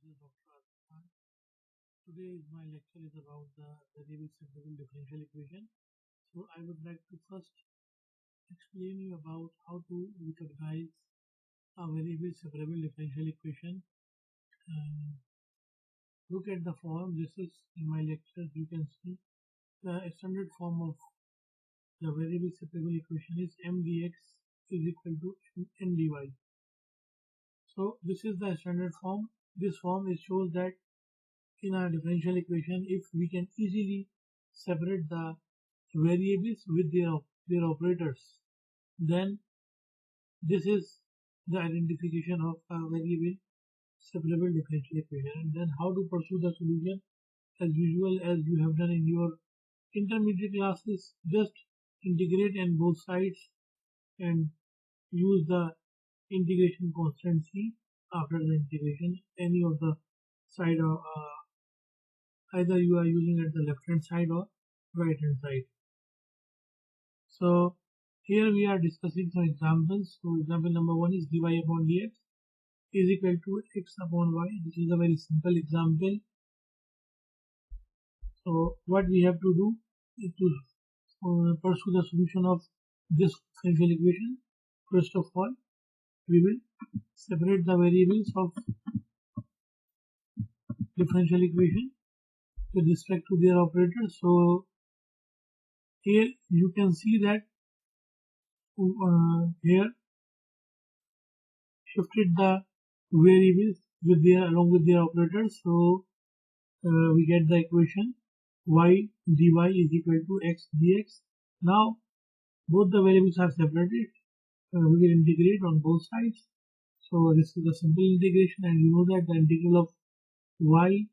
is Dr. Arfan. Today my lecture is about the variable separable differential equation. So I would like to first explain you about how to recognize a variable separable differential equation. Look at the form. This is in my lecture. You can see the standard form of the variable separable equation is m dx is equal to n dy. So this is the standard form. This form shows that in a differential equation, if we can easily separate the variables with their operators, then this is the identification of a variable separable differential equation. And then how to pursue the solution, as usual, as you have done in your intermediate classes, just integrate on both sides and use the integration constant c after the integration. Any of the side of either you are using at the left hand side or right hand side. So here we are discussing some examples. So example number 1 is dy upon dx is equal to x upon y. This is a very simple example. So what we have to do is to pursue the solution of this differential equation. First of all, we will separate the variables of differential equation with respect to their operators. So here you can see that here shifted the variables with their along with their operators. So we get the equation y dy is equal to x dx. Now both the variables are separated. We will integrate on both sides. So this is a simple integration, and you know that the integral of y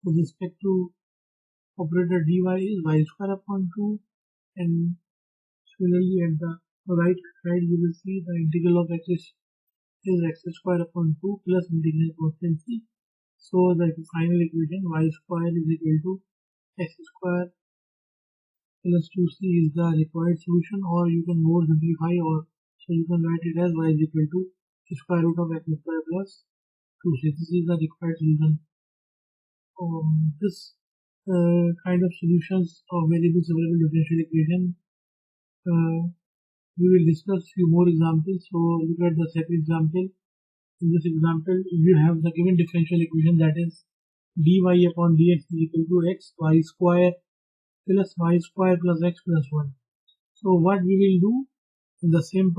with respect to operator dy is y square upon 2, and similarly at the right side you will see the integral of x is x square upon 2 plus integral constant c. So the final equation y square is equal to x square plus 2c is the required solution, or you can more simplify, or so you can write it as y is equal to square root of x square plus 2c. This is the required solution. This kind of solutions of variable separable differential equation, we will discuss few more examples. So look at the second example. In this example, you have the given differential equation, that is dy upon dx is equal to x y square plus y square plus x plus 1. So what we will do in the same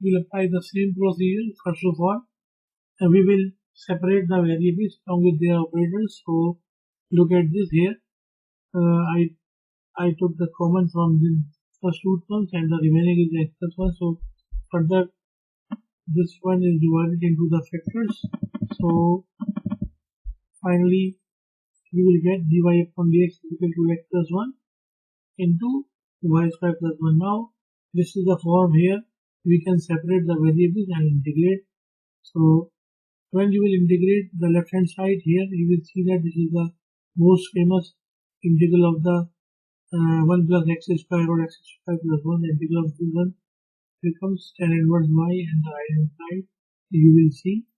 we will apply the same procedure. First of all, we will separate the variables along with their operators. So look at this here. I took the common from the first two terms, and the remaining is x plus 1. So further, this one is divided into the factors. So finally, you will get dy upon dx equal to x plus 1 into y square plus 1. Now, this is the form here. We can separate the variables and integrate. So when you will integrate the left hand side here, you will see that this is the most famous integral of the 1 plus x square or x square plus 1. The integral of this one becomes tan inverse y, and the right hand side you will see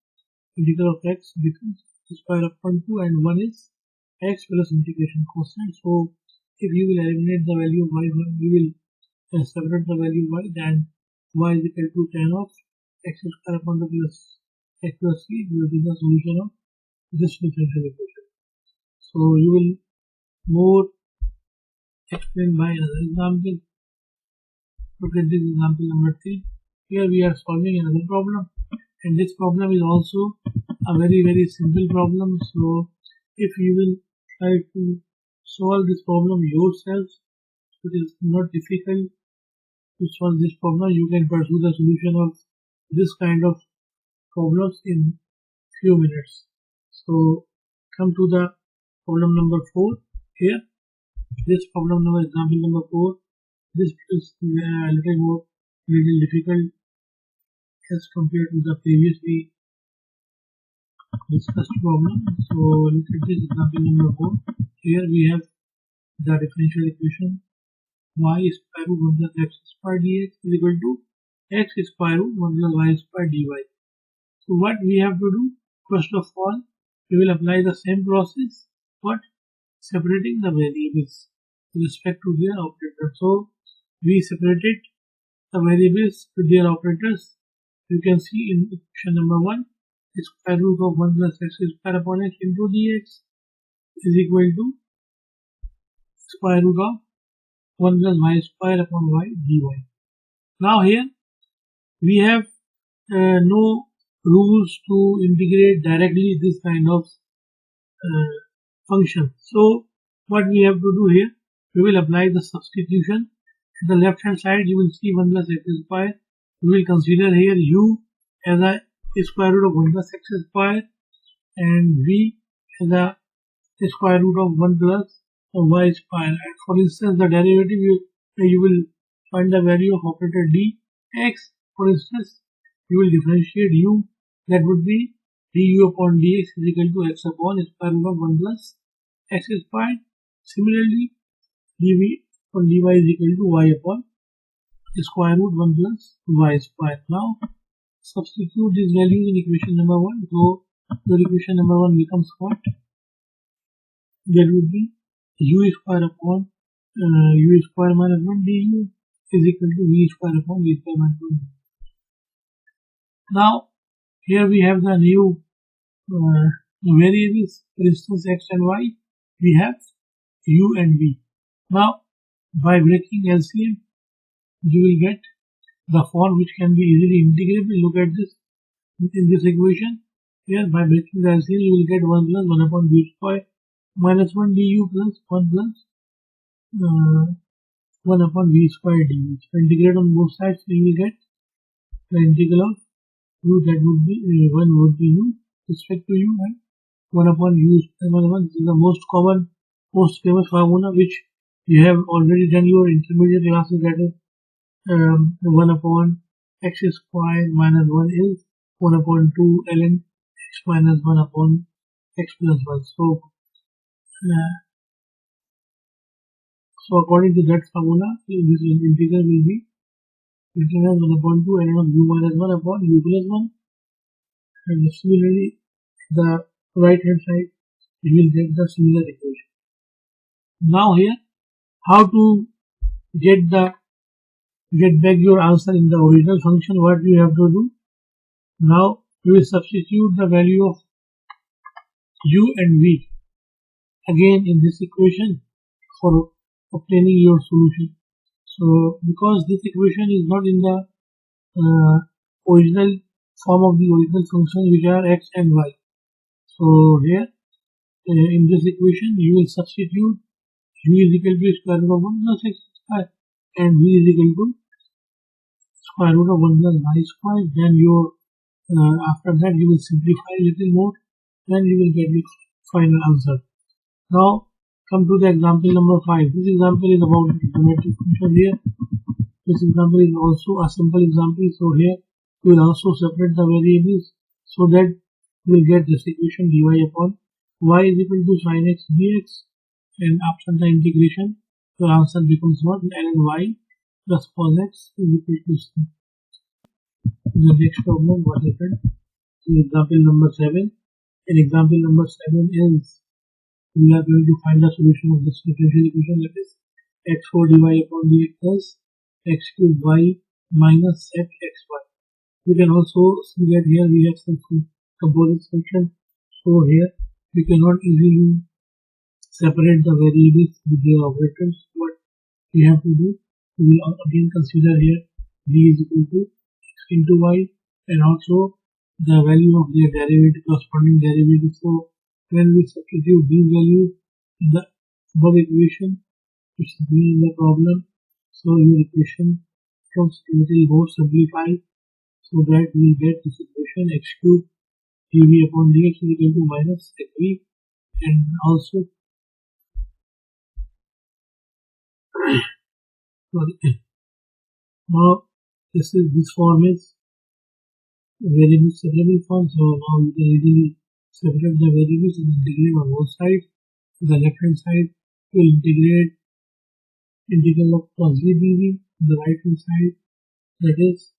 integral of x becomes square upon 2, and 1 is x plus integration constant. So if you will eliminate the value of y, you will separate the value of y, then y is equal to tan of x square upon 2 plus x plus c. This is the solution of this differential equation. So you will more explain by another example. Look at this example number 3. Here we are solving another problem, and this problem is also a very simple problem. So if you will try to solve this problem yourself, it is not difficult to solve this problem. You can pursue the solution of this kind of problems in few minutes. So come to the problem number 4 here. This problem number, example number 4, this is a little difficult as compared to the previously discussed problem. So look at this example number 4. Here we have the differential equation y square root 1 plus x square dx is equal to x square root 1 plus y square dy. So what we have to do, first of all, we will apply the same process, but separating the variables with respect to their operator. So we separated the variables with their operators. You can see in equation number 1, the square root of 1 plus x square upon x into dx is equal to square root of 1 plus y square upon y dy. Now here we have no rules to integrate directly this kind of function. So what we have to do here, we will apply the substitution. At the left hand side you will see 1 plus x square. We will consider here u as a square root of 1 plus x square and v as a square root of 1 plus y square. And for instance, the derivative you will find the value of operator dx. For instance, you will differentiate u, that would be du upon dx is equal to x upon square root of 1 plus x square. Similarly, dv upon dy is equal to y upon square root 1 plus y square. Now substitute these values in equation number 1. So your equation number 1 becomes what? That would be u square upon u square minus 1 du is equal to v square upon v square minus 1. Now here we have the new variables, for instance x and y. We have u and v. Now by breaking LCM you will get the form which can be easily integrable. Look at this in this equation. Here by breaking the LCM you will get 1 plus 1 upon v square minus 1 du plus 1 plus 1 upon v square du. So integrate on both sides, so you will get the integral of u, that would be 1 would be u respect to u and 1 upon u square minus 1. This is the most common, most famous formula which you have already done your intermediate classes, that is 1 upon x square minus 1 is 1 upon 2 ln x minus 1 upon x plus 1. So according to that formula, this integral will be written as 1 upon 2 ln of u minus 1 upon u plus 1. And similarly, the right hand side, you will get the similar equation. Now here, how to get back your answer in the original function? What you have to do? Now we will substitute the value of u and v again in this equation for obtaining your solution. So because this equation is not in the original form of the original function, which are x and y. So here in this equation you will substitute u is equal to square root of 1 plus x square and v is equal to square root of 1 plus y square. Then your after that you will simplify a little more, then you will get the final answer. Now come to the example number 5. This example is about the geometric function here. This example is also a simple example. So here we will also separate the variables so that we will get this equation dy upon y is equal to sin x dx, and after the integration your answer becomes what? Ln y plus cos x is equal to c. The next problem, what happened? In example number 7. In example number 7 is we are going to find the solution of this differential equation, that is x4 dy upon dx plus x cube y minus sec xy. You can also see that here we have some composite function. So here we cannot easily separate the variables with their operators. What we have to do, we will again consider here v is equal to x into y and also the value of their derivative, corresponding derivative. So when we substitute these values in the above equation, which is given in the problem, so your equation becomes a little more simplified, so that we get this equation x cube dv upon dx is equal to minus sec v, and also now this form is variable separable form. So now we can easily separate the variables and integrate on both sides. To the left hand side we will integrate integral of cos v dv. To the right hand side, that is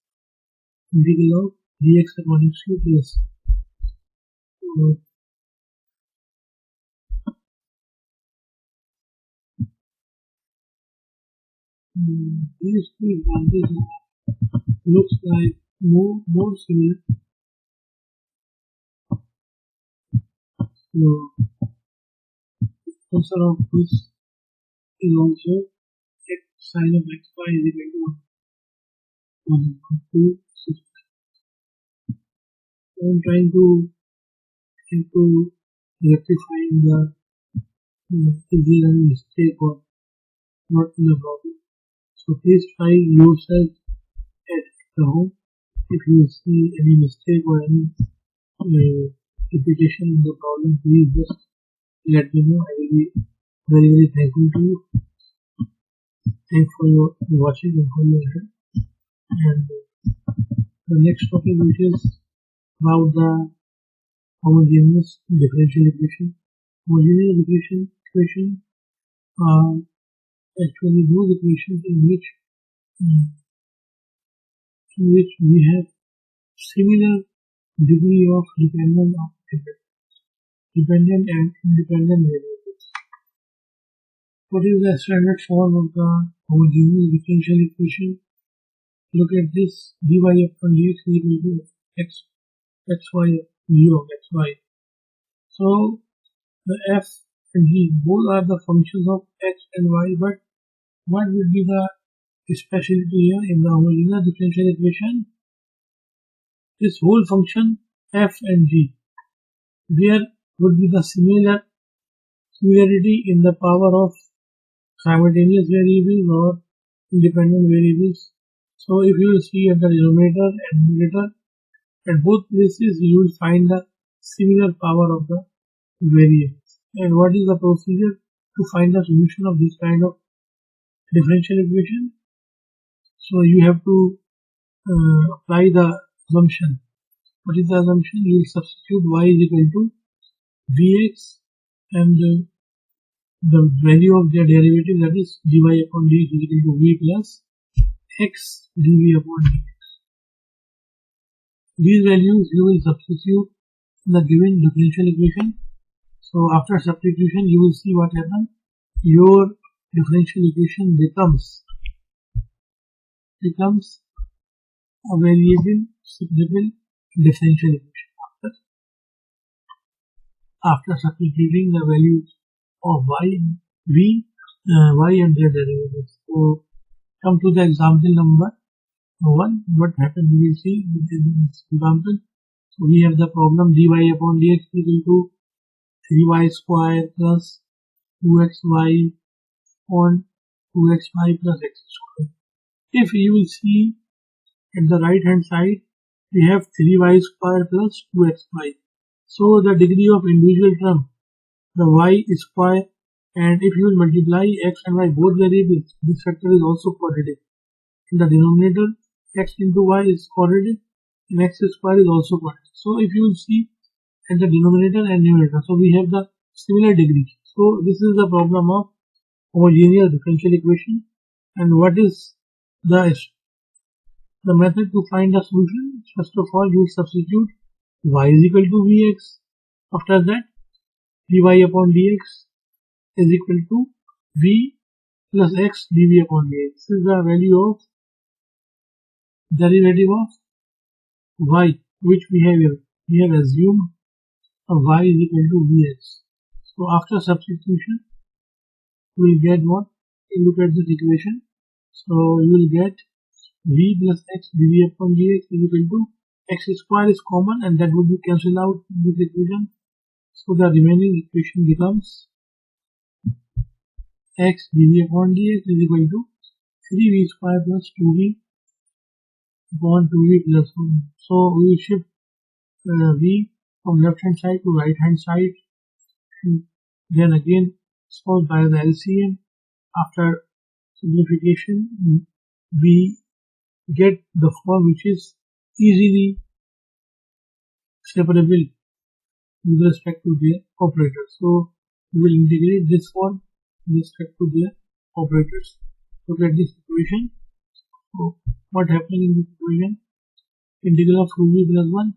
integral of dx upon x cube plus these two examples looks like more similar. So answer of this is also x sine of xy is equal to 1 to 6. So I'm trying to rectify the is there any mistake or not in the problem. So please try yourself at the home. If you see any mistake or any repetition in the problem, please just let me know. I will be very thankful to you. Thanks for your watching and for your help. And the next topic, which is about the homogeneous differential equation. Homogeneous differential equation are actually those equations in which we have similar degree of dependent and independent variables. What is the standard form of the homogeneous differential equation? Look at this. dy upon dx is equal to xy 0 xy. So the f and g both are the functions of x and y, but what would be the specialty here in the homogeneous differential equation? This whole function f and g, there would be the similarity in the power of simultaneous variables or independent variables. So if you will see at the denominator and numerator, at both places you will find the similar power of the variables. And what is the procedure to find the solution of this kind of differential equation? So you have to apply the assumption. What is the assumption? You will substitute y is equal to vx and the value of their derivative, that is dy upon dx is equal to v plus x dv upon dx. These values you will substitute in the given differential equation. So after substitution you will see what happens. Your differential equation becomes a variable separable differential equation after substituting the values of y and their derivatives. So come to the example number 1. What happened we will see in this example. So we have the problem dy upon dx is equal to 3y square plus 2xy on 2xy plus x square. If you will see at the right hand side, we have 3y square plus 2xy. So the degree of individual term, the y square, and if you will multiply x and y both variables, this factor is also quadratic. In the denominator, x into y is quadratic and x square is also quadratic. So if you will see at the denominator and numerator, so we have the similar degree. So this is the problem of homogeneous differential equation. And what is the method to find the solution? First of all, you substitute y is equal to vx. After that, dy upon dx is equal to v plus x dv upon dx. This is the value of derivative of y, which we have here. We have assumed y is equal to vx. So after substitution, we will get what? You look at this equation. So you will get v plus x dv upon dx is equal to x square is common and that would be cancelled out in this equation. So the remaining equation becomes x dv upon dx is equal to 3v square plus 2v upon 2v plus 1. So we will shift v from left hand side to right hand side. Then again solve by the LCM. After simplification, we get the form which is easily separable with respect to their operators. So we will integrate this form with respect to their operators. Look at this equation. So what happened in this equation? Integral of 2v plus 1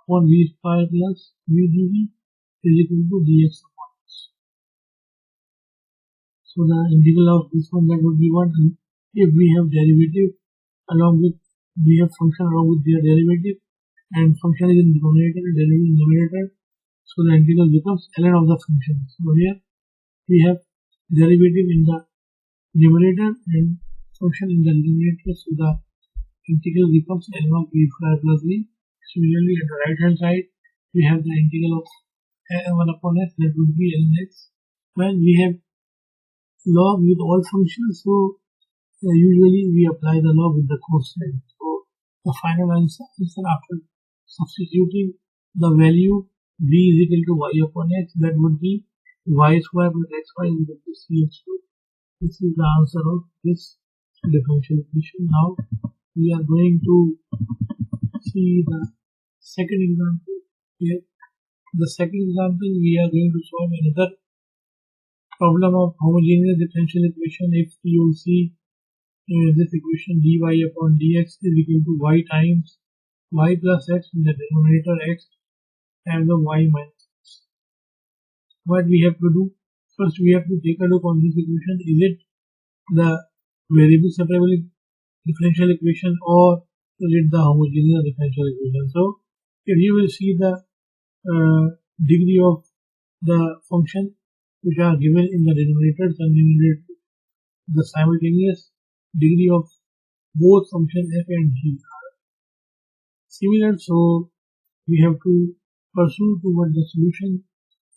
upon v square plus v dv is equal to dx upon x. So the integral of this one, that would be what? if we have derivative along with we have function along with their derivative and function is in denominator and derivative in numerator, so the integral becomes ln of the function. So here we have derivative in the numerator and function in the denominator, so the integral becomes ln of v square plus v. Similarly, at the right hand side we have the integral of 1 upon x, that would be ln x. When we have log with all functions, so usually we apply the log with the cosine. So the final answer is after substituting the value v is equal to y upon x, that would be y square plus xy is equal to cx2. This is the answer of this differential equation. Now we are going to see the second example here. The second example, we are going to solve another problem of homogeneous differential equation. If you will see this equation, dy upon dx is equal to y times y plus x in the denominator x and the y minus x. What we have to do? First we have to take a look on this equation. Is it the variable separable differential equation or is it the homogeneous differential equation? So if you will see the degree of the function which are given in the denominators and numerator, the simultaneous degree of both function f and g are similar, so we have to pursue toward the solution.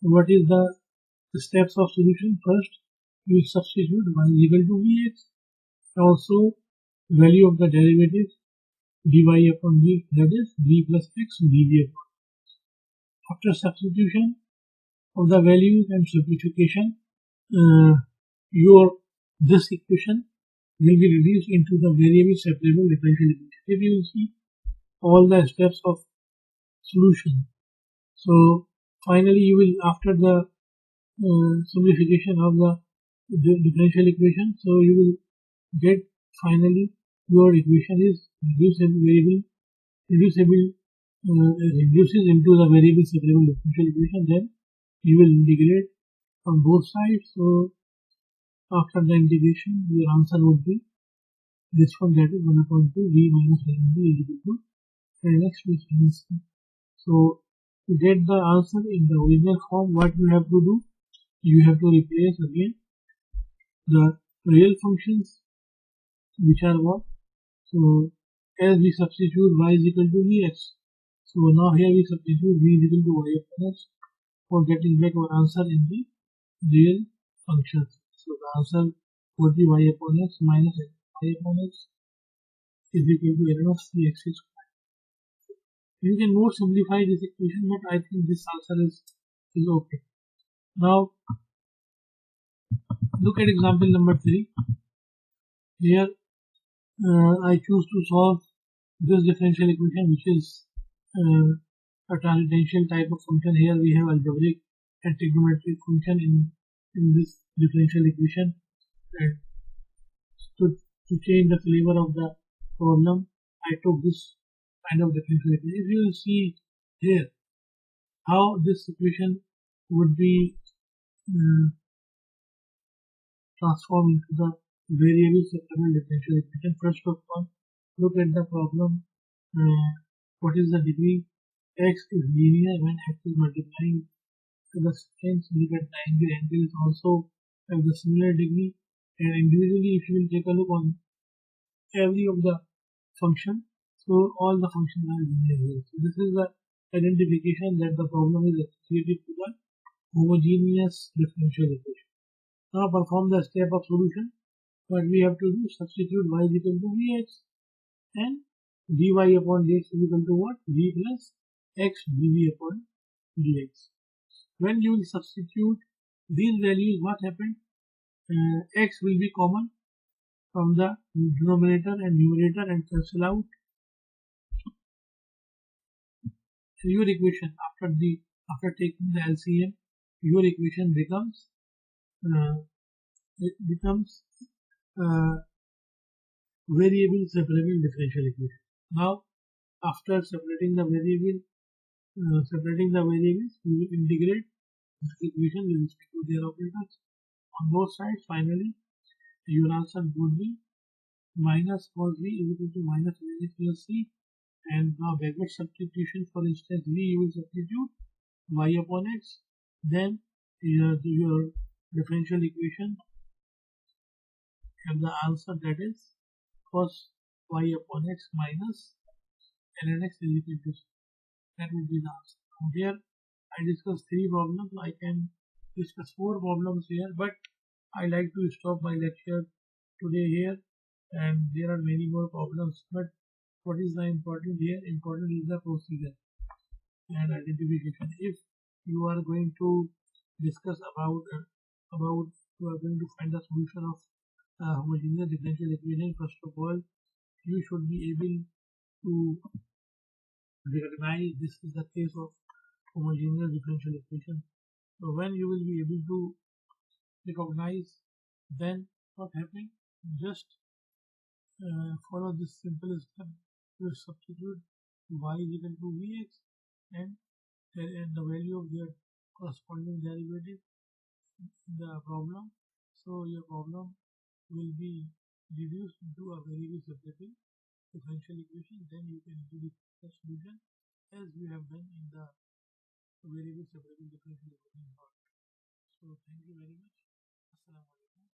What is the steps of solution? First we substitute y is equal to vx, also value of the derivative dy upon v, that is v plus x dv upon. After substitution of the values and simplification, this equation will be reduced into the variable separable differential equation. If you will see all the steps of solution, so finally you will, after the simplification of the differential equation, so you will get finally your equation is reduces into the variable separable differential equation. Then you will integrate on both sides. So after the integration, your answer would be this one, that is 1 upon 2 v minus ln v is equal to ln x plus ln c. So to get the answer in the original form, what you have to do? You have to replace again the real functions, which are what? So as we substitute y is equal to vx, so now here we substitute v is equal to y upon x for getting back our answer in the real functions. So the answer would be y upon x minus y upon x is equal to ln of cx square. You can more simplify this equation, but I think this answer is okay. Now look at example number 3. Here I choose to solve this differential equation, which is a tangential type of function. Here we have algebraic and trigonometric function in this differential equation. And to change the flavor of the problem, I took this kind of differential equation. If you will see here how this equation would be transformed into the variable separable differential equation. First of all, look at the problem. What is the degree? X is linear when x is multiplying to the second. Look at the angle. Angle is also have the similar degree. And individually, if you will take a look on every of the function, so all the functions are linear here. So this is the identification that the problem is associated to the homogeneous differential equation. Now perform the step of solution. What we have to do, substitute y is equal to vx and dy upon dx is equal to what? V plus x dv upon dx. When you will substitute these values, what happened? X will be common from the denominator and numerator and cancel out. So your equation after taking the LCM, your equation becomes variable separable differential equation. Now after separating the variables, we will integrate this equation with respect to their operators on both sides. Finally your answer would be minus cos v is equal to minus ln x plus c. And now backward substitution, for instance, v you will substitute y upon x, then your differential equation and the answer, that is cos y upon x minus ln x is equal to c. That would be the answer. From here I discussed 3 problems. I can discuss 4 problems here, but I like to stop my lecture today here, and there are many more problems. But what is the important here? Important is the procedure and identification. If you are going to discuss about you are going to find the solution of homogeneous differential equation, first of all you should be able to recognize this is the case of homogeneous differential equation. So when you will be able to recognize, then what happening? Just follow this simple step. You substitute y is equal to vx and the value of their corresponding derivative in the problem. So your problem will be reduced into a variable separable differential equation. Then you can introduce the solution as we have done in the variable separable differential equation part. So thank you very much. Assalamu alaikum.